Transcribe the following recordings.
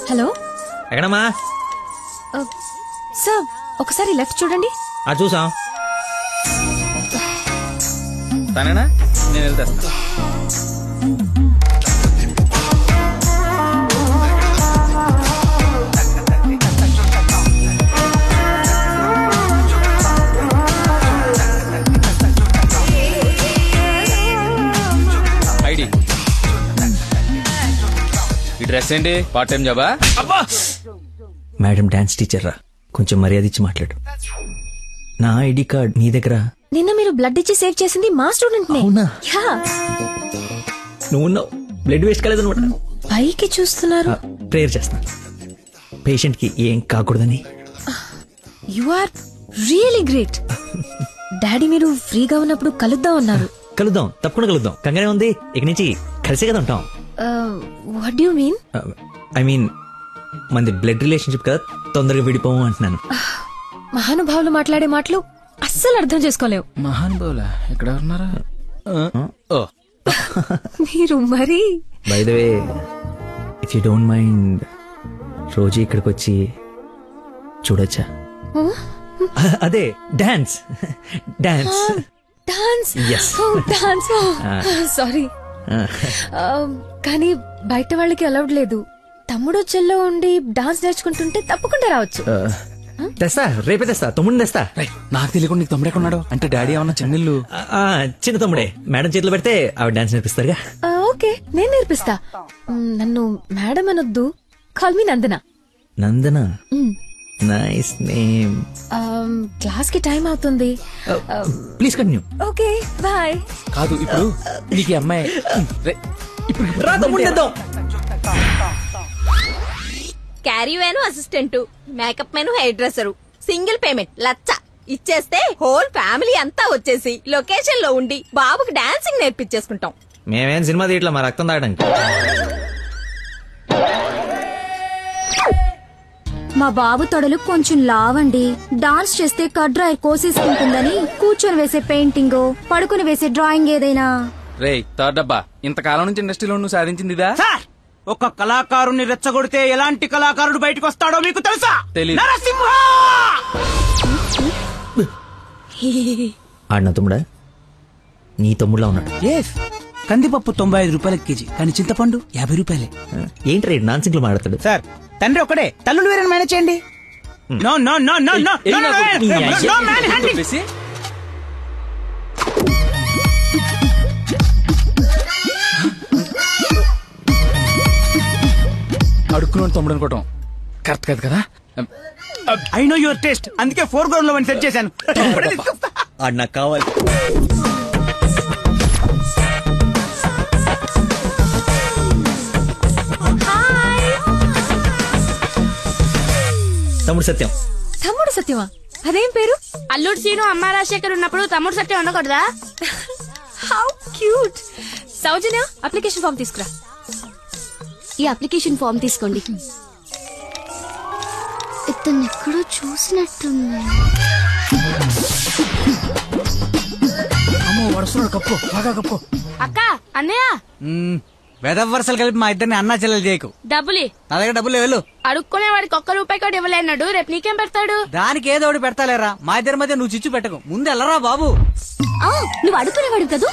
Hello, ఎక్కడమ్మా? Sir ఒకసారి left చూడండి. చూసాం. తనేనా? నేను వెళ్తా. డ్రెస్ ఏంటి? పార్ట్ టైం జాబా? మేడం డాన్స్ టీచర్ రా, కొంచెం మర్యాద ఇచ్చి మాట్లాడు. నా ఐడి కార్డ్ నీ దగ్గర? నిన్న మీరు బ్లడ్ ఇచ్చి సేవ్ చేసింది మా స్టూడెంట్ నే. అవునా? యా. నువ్వు బ్లడ్ వేస్ట్ కాలేదన్నమాట. పైకి చూస్తున్నారు. ప్రేయర్ చేస్తా, పేషెంట్ కి ఏం కాకూడదని. You are really great. Daddy మీరు ఫ్రీగా ఉన్నప్పుడు కలుద్దాం అన్నారు. కలుద్దాం, తప్పకుండా కలుద్దాం. కంగానే ఉంది, ఇక నుంచి కలిసే కదా ఉంటాం. What do you mean? I mean మనది బ్లడ్ రిలేషన్షిప్ కదా, తొందరగా విడిపోము అంటున్నాను. మహానుభావులు మాట్లాడే మాటలు అస్సలు అర్థం చేసుకోలేవు. మహానుభావులా? ఎక్కడ ఉన్నారా? మీరు మరి by the way, if you don't mind, రోజు ఇక్కడికి వచ్చి చూడొచ్చా? అదే dance. Dance dance. Yes. Dance. Sorry, కానీ బయట వాళ్ళకి అలౌడ్ లేదు. తమ్ముడు చెల్లో ఉండి డాన్స్ నేర్చుకుంటుంటే తప్పకుండా రావచ్చు. తెస్తా, రేపే తెస్తా. తమ్ముడిని తెస్తా. నాకు తెలియకుండా నీకు తమ్ముడు ఎక్కడున్నాడు? అంటే డాడీ ఏమన్నా చెన్నెళ్ళు? చిన్న తమ్ముడే. మేడం చేతిలో పెడితే ఆవిడ డాన్స్ నేర్పిస్తారుగా. ఓకే, నేను నేర్పిస్తా. నన్ను మేడం అనొద్దు, call me Nandana. Nandana, nice name. Class కి టైం అవుతుంది. Please continue. Okay, bye. కాదు, ఇప్పుడు నీకు అమ్మాయి caravan assistant, makeup man, hair dresser, single payment 1,00,000 ఇచ్చేస్తే హోల్ ఫ్యామిలీ అంతా వచ్చేసి లొకేషన్ లో ఉండి బాబుకి డాన్సింగ్ నేర్పించేసుకుంటాం. మేమేం సినిమా తీయట్లా, మా రక్తం తాగడానికి. మా బాబు తొడలు కొంచెం లావండి. డాన్స్ చేస్తే కడ్రాయి కోసేసుకుంటుందని కూర్చొని వేసే పెయింటింగ్, పడుకుని వేసే డ్రాయింగ్ ఏదైనా. రేయ్ థర్డ్ డబ్బా, ఇంతకాలం నుంచి ఇండస్ట్రీలో నువ్వు సాధించిందిదా? ఒక కళాకారుని రెచ్చగొడితే ఎలాంటి కళాకారుడు బయటకు వస్తాడో మీకు తెలుసా? తెలీదు. నరసింహ! ఆడిన తమ్ముడా? నీ తమ్ముడులా ఉన్నాడు. కందిపప్పు 95 రూపాయల కేజీ, కానీ చింతపండు 50 రూపాయలే. ఏంటి రేట్ నాన్సింగ్ లో మాట్లాడతాడు? సార్, తండ్రి ఒకడే, తల్లులు వేరే మేనేజ్ చేయండి. No no no no no అడుక్కున్నాడు తమ్ముడు అనుకోవటం కరెక్ట్ కాదు కదా. ఐ నో యువర్ టేస్ట్, అందుకే 4 గ్రౌండ్ లో సెట్ చేశాను. ఆడు నాకు కావాలి. తమ్ముడు సత్యం. తమ్ముడు సత్యమా? అదేం పేరు? అల్లుడు సీను అమ్మ రాజశేఖర్ ఉన్నప్పుడు తమ్ముడు సత్యం ఉండకూడదా? How cute. Soujanya, application form తీసుకురా. ఈ అప్లికేషన్ ఫామ్ తీసుకోండి. ఇతను ఎక్కడో చూసినట్టుంది. అక్క, అన్నయ్య, వెదవ వరుసలు కలిపి మా ఇద్దరిని అన్నా చెల్లెలు చేయకు. డబ్బులి నా దగ్గర డబ్బులు వెళ్ళు. అడుక్కునే వాడికి ₹1 కూడా ఇవ్వలేన్నాడు. రేపు నీకేం పెడతాడు? దానికి ఏదో ఒకటి పెడతాలేరా, మా ఇద్దరి మధ్య నువ్వు చిచ్చు పెట్టకు. ముందు వెళ్ళరా బాబు. నువ్వు అడుగునేవాడు కదా.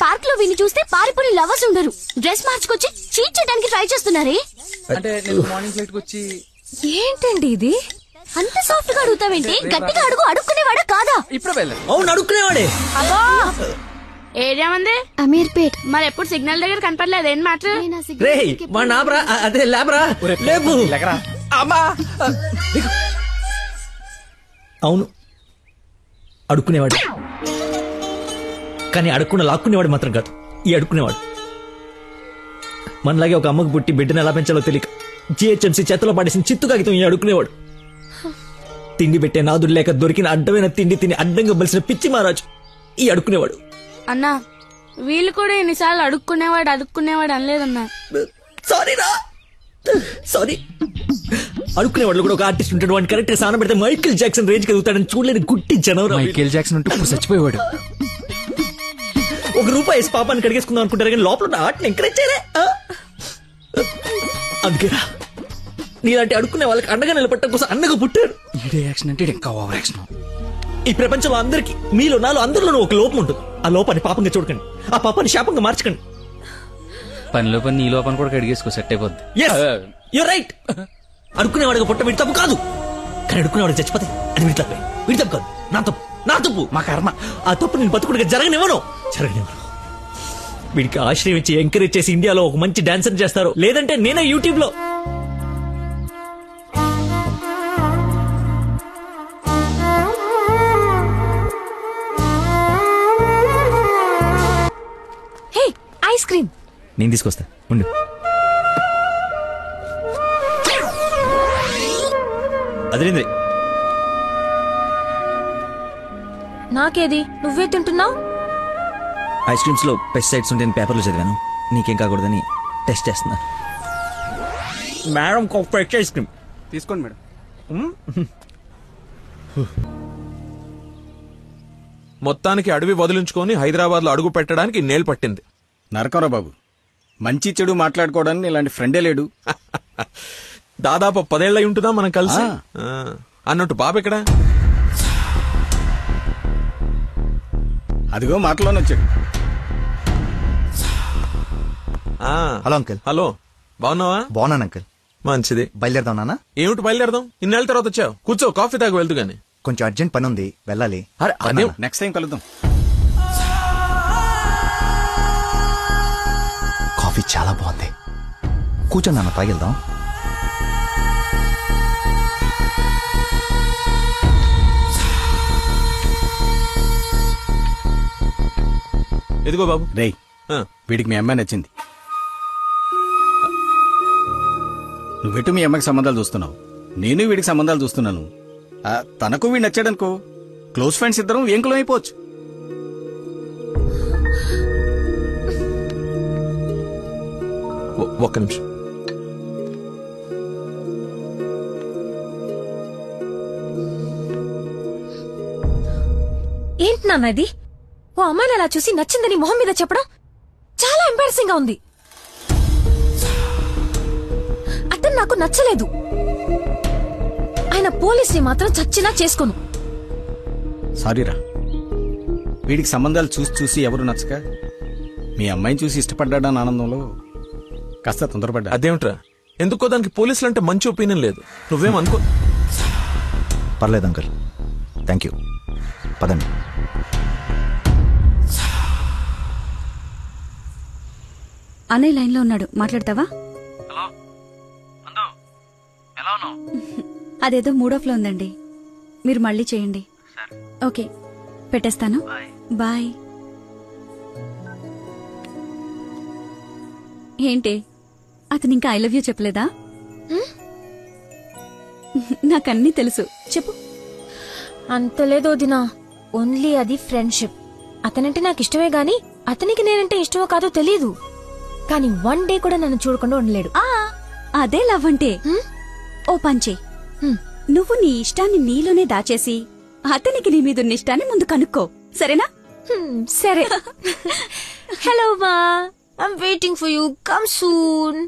పార్క్ లో విని చూస్తే పారిపోయి లవర్స్ ఉండరు. డ్రెస్ మార్చుకొచ్చి చీట్ చేయడానికి ట్రై చేస్తున్నారే. అంటే నేను మార్నింగ్ ఫ్లైట్ వచ్చి. ఏంటండి ఇది? అంత సాఫ్ట్ గా అడుగుతావేంటి? గట్టిగా అడుగు. అడుక్కునేవాడా కాదా? ఇప్పుడు వెళ్ళాలి. అవును, అడుక్కునేవాడే. అబ్బో, ఏరియా ఉంది అమీర్పేట్. మరి ఎప్పుడు సిగ్నల్ దగ్గర కనపడలేదు. ఏం మాట? రేయ్ మా నాబ్రా, అదే లేబరా, లేపు. అవును, అడుక్కునేవాడు. కానీ అడుక్కున్న లాక్కునేవాడు మాత్రం కాదు, ఈ అడుక్కునేవాడు. మనలాగే ఒక అమ్మకు పుట్టి బిడ్డను ఎలా పెంచాలో తెలియక జిహెచ్ఎంసీ చేతిలో పడేసిన చిత్తు కాగితం ఈ అడుక్కునేవాడు. తిండి పెట్టే నాదుడు లేక దొరికిన అడ్డమైన తిండి తిని అడ్డంగా బలిసిన పిచ్చి మహారాజు ఈ అడుక్కునేవాడు. అన్నా, వీళ్ళు కూడా ఎన్నిసార్లు అడుక్కునేవాడు అనలేదన్నా. సారీరా, సారీ. అడుక్కునేవాడు కూడా ఒక ఆర్టిస్ట్ ఉంటాడు. వాడిని కరెక్ట్ గా సాన పెడితే మైకేల్ జాక్సన్ రేంజ్ కలుగుతాడని చూడలేని గుట్టి జనవరం. మైకేల్ జాక్సన్ ఉంటూ ఇప్పుడు చచ్చిపోయేవాడు. ₹1 పాపాన్ని కడిగేసుకుందాం అనుకుంటారు కానీ లోపల ఆర్ట్ని ఎంకరేజ్ చేయలే. అందుకేరా నీలాంటి అడుక్కునే వాళ్ళకి అండగా నిలబట్టడం కోసం అన్నగా పుట్టారు. ఈడే యాక్షన్ అంటే ఇంకా ఓవర్ యాక్షన్. ఈ ప్రపంచంలో అందరికి మీలో నాలో అందరిలోనూ ఒక లోపం ఉంటుంది. ఆ లోపాన్ని పాపంగా చూడకండి, ఆ పాపాన్ని శాపంగా మార్చకండి. పనిలో పని నీ లోపల కూడా కడిగేసుకో, సెట్ అయిపోద్ది. You're right. అడుక్కునేవాడిగా పుట్ట వీడి తప్పు కాదు, కానీ అడుక్కునేవాడికి చచ్చిపోతే అది వీడి తప్పే. వీడి తప్పు కాదు, నా తప్పు, మా కర్మ. ఆ తప్పు నేను బతుకుడిగా జరగనివ్వను. వీడికి ఆశ్రయం ఇచ్చి ఎంకరేజ్ చేసి ఇండియాలో ఒక మంచి డాన్సర్ చేస్తారు, లేదంటే నేనే యూట్యూబ్ లో. హే, ఐస్ క్రీమ్. నేను తీసుకొస్తా ఉండు. అదేంద్రి నాకేది, నువ్వే తింటున్నావు? ఐస్ క్రీమ్స్ లో పెస్టిసైడ్స్ ఉంటే పేపర్లో చదివాను, నీకేం కాకూడదని టెస్ట్ చేస్తున్నా. మేడం ఫ్రెష్ ఐస్ క్రీమ్ తీసుకోండి మేడం. మొత్తానికి అడవి వదిలించుకొని హైదరాబాద్ లో అడుగు పెట్టడానికి నేలు పట్టింది. నరకరా బాబు, మంచి చెడు మాట్లాడుకోవడానికి ఇలాంటి ఫ్రెండే లేడు. దాదాపు 10 ఏళ్ళై ఉంటుందా మనం కలిసి. అన్నట్టు బాబు ఎక్కడా? అదిగో మాటలోనే వచ్చాడు. Hello uncle. హలో, బాగున్నావా? బాగున్నాను అంకుల్. మంచిది. బయలుదేరదాం నాన్న. ఏమిటి బయలుదేరదాం? ఇన్నేళ్ళ తర్వాత వచ్చావు, కూర్చో, కాఫీ తాగి వెళ్తూ గాని. కొంచెం అర్జెంట్ పని ఉంది, వెళ్ళాలి. నెక్స్ట్ టైం కలుద్దాం. కాఫీ చాలా బాగుంది, కూర్చొని నాన్న తాగిద్దాం. ఎదిగో బాబు. రేయ్, వీడికి మీ అమ్మాయి నచ్చింది. నువ్వెటు మీ అమ్మాయికి సంబంధాలు చూస్తున్నావు, నేను వీడికి సంబంధాలు చూస్తున్నాను. తనకు వీడు నచ్చాడనుకో, క్లోజ్ ఫ్రెండ్స్ ఇద్దరం ఏంకులం అయిపోవచ్చు. ఒక్క నిమిషం. ఏంటి నాన్న ఇది? ఓ అమ్మాయిని అలా చూసి నచ్చిందని మొహం మీద చెప్పడం చాలా ఎంబారసింగ్ గా ఉంది. అతను నాకు నచ్చలేదు. ఆయన పోలీసుని మాత్రం చచ్చినా చేసుకోను. సారీరా, వీడికి సంబంధాలు చూసి చూసి ఎవరు నచ్చక మీ అమ్మాయిని చూసి ఇష్టపడ్డాడని ఆనందంలో కాస్త తొందరపడ్డా. అదేమిట్రా, ఎందుకో దానికి పోలీసులు అంటే మంచి ఒపీనియన్ లేదు. నువ్వేమనుకో. పర్లేదు అంకుల్, థ్యాంక్ యూ. పదండి. అన్నయ్య లైన్ లో ఉన్నాడు, మాట్లాడతావా? అదేదో మూడోఫ్లో ఉందండి, మీరు మళ్ళీ చేయండి. ఓకే, పెట్టేస్తాను. బాయ్. ఏంటి, అతను ఇంకా ఐ లవ్ యూ చెప్పలేదా? నాకన్నీ తెలుసు, చెప్పు. అంత లేదు వదినా, ఓన్లీ అది ఫ్రెండ్షిప్. అతనంటే నాకు ఇష్టమే గాని అతనికి నేనంటే ఇష్టమో కాదో తెలీదు. కానీ 1 డే కూడా నన్ను చూడకుండా ఉండలేడు. అదే లవ్ అంటే. ఓ పంచే, నువ్వు నీ ఇష్టాన్ని నీలోనే దాచేసి అతనికి నీ మీదున్న ఇష్టాన్ని ముందు కనుక్కో, సరేనా? సరే. హలో మా, I'm waiting for you, come soon.